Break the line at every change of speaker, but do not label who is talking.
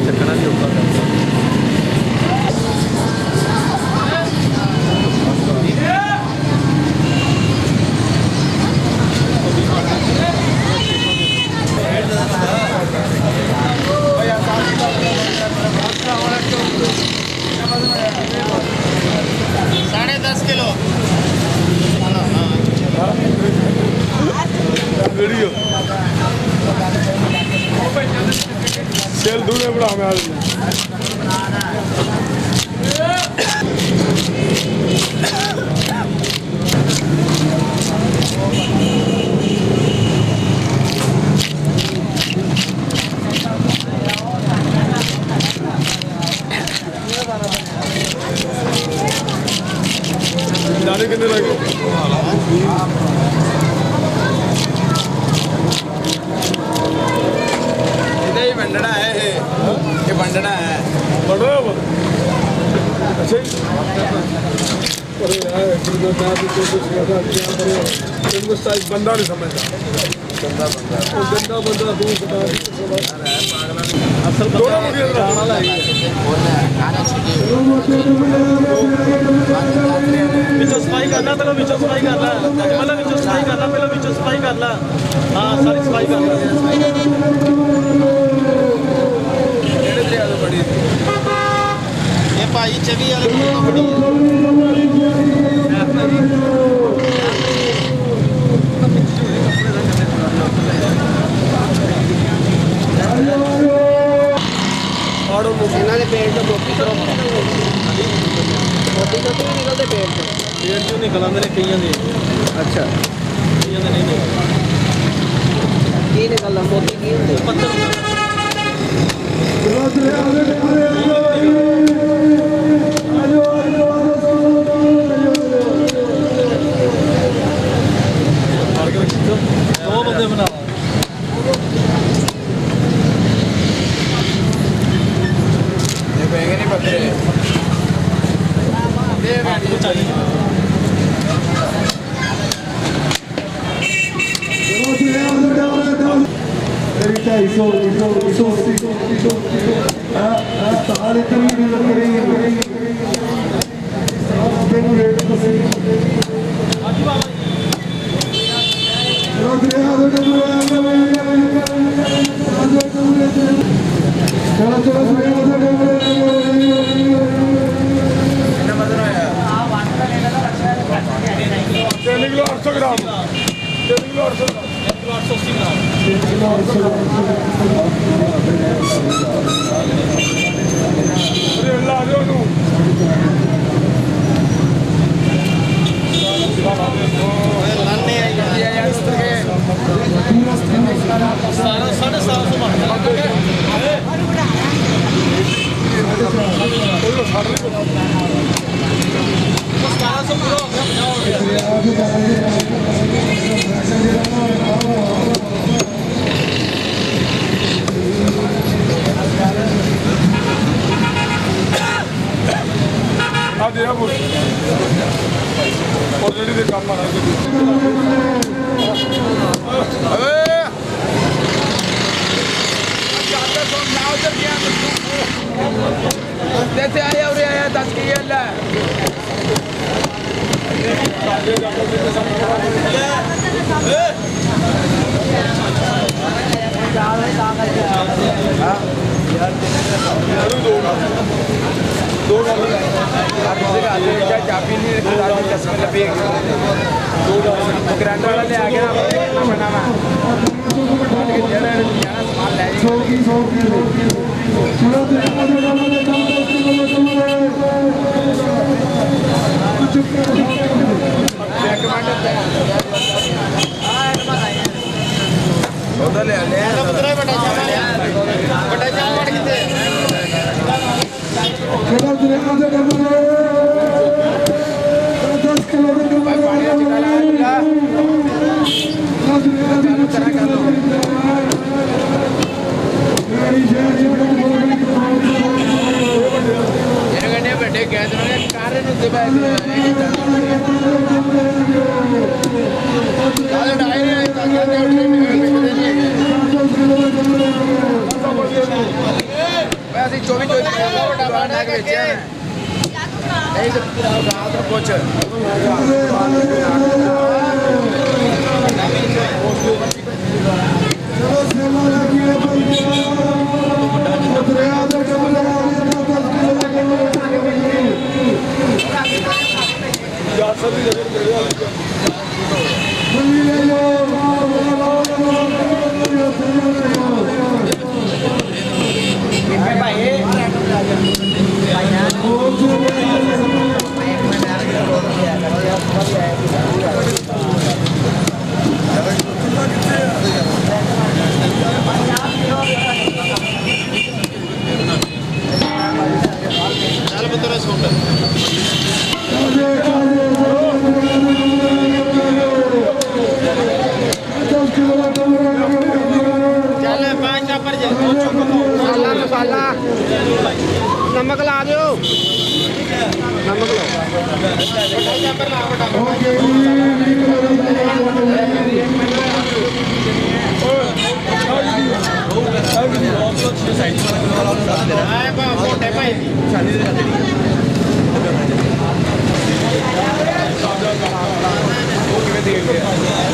ਚੱਕਣਾ ਵੀ ਔਖਾ ਕਰਦਾ।
वीडियो सेल दूर बड़ा हमें दाने कितने लगे
वंडना है ये वंडना है
बड़ा अच्छा बंदा नहीं समझता गंदा बंदा दूर असल
ਵਿੱਚੋਂ ਸਫਾਈ ਕਰਨਾ ਪਹਿਲਾਂ ਵਿੱਚੋਂ ਸਫਾਈ ਕਰਨਾ ਪਹਿਲਾਂ ਵਿੱਚੋਂ ਸਫਾਈ ਕਰਨਾ ਪਹਿਲਾਂ ਵਿੱਚੋਂ ਸਫਾਈ ਕਰਨਾ ਹਾਂ ਸਾਰੀ ਸਫਾਈ ਕਰਨਾ
ਕਿਹੜੇ ਦਰਿਆ ਤੋਂ ਬੜੀ
ਇਹ ਭਾਈ 24 ਵਾਲੇ ਕੋਲ ਤੋਂ ਬੜੀ
ਇਹਨਾਂ ਦੇ ਪੇਟ ਤੋਂ ਮੋਤੀ ਤੋਂ ਨਿਕਲਦੇ ਪੇਟ ਤੋਂ
ਪੇਟ ਚੋਂ ਨਿਕਲ ਆਉਂਦੇ ਨੇ ਕਈਆਂ ਦੇ
ਅੱਛਾ
ਕਈਆਂ ਦੇ ਨਹੀਂ ਨਿਕਲਦੇ
ਕੀ ਨਿਕਲਦਾ ਮੋਤੀ ਕੀ ਹੁੰਦੇ
ਪੱਥਰ ਦੋ ਬੰਦੇ ਬਣਾ
ਇਹ ਪੈਗੇ ਨਹੀਂ ਪੱਤਰੇ ਦੇ ਗਾੜੀ
ਚਾਹੀਏ
किलो 800 ग्राम 3 किलो 800 ग्राम
880 ਗ੍ਰਾਮ
अरे ला दो नू
ਲਾਣੇ ਆ ਯਾਰ ਇਸ ਤਰ੍ਹਾਂ 750 ਬਣ ਗਿਆ
कोई साढ़े
1700 ਪੂਰਾ ਹੋ ਗਿਆ 50 ਹੋ
आ दे अब ऑलरेडी दे काम मारा
जैसे आया उरे आया 10 की अल्लाह चाबी नहीं चश्मे लगे ग्रांड वाला ले आ गया बना सामान ले बड़े गैस कारण ਇਹ ਅਸੀਂ 24 ਵੱਡਾ ਬਾਣਾ ਕੇ ਵੇਚਿਆ ਮੈਂ ਇਹ ਤਾਂ ਰਾਤ ਨੂੰ ਪੁੱਛ
मसाला नमक ला दो नमक मोटे भाई
ਉਹ ਕਿਵੇਂ ਦੇ ਗਿਆ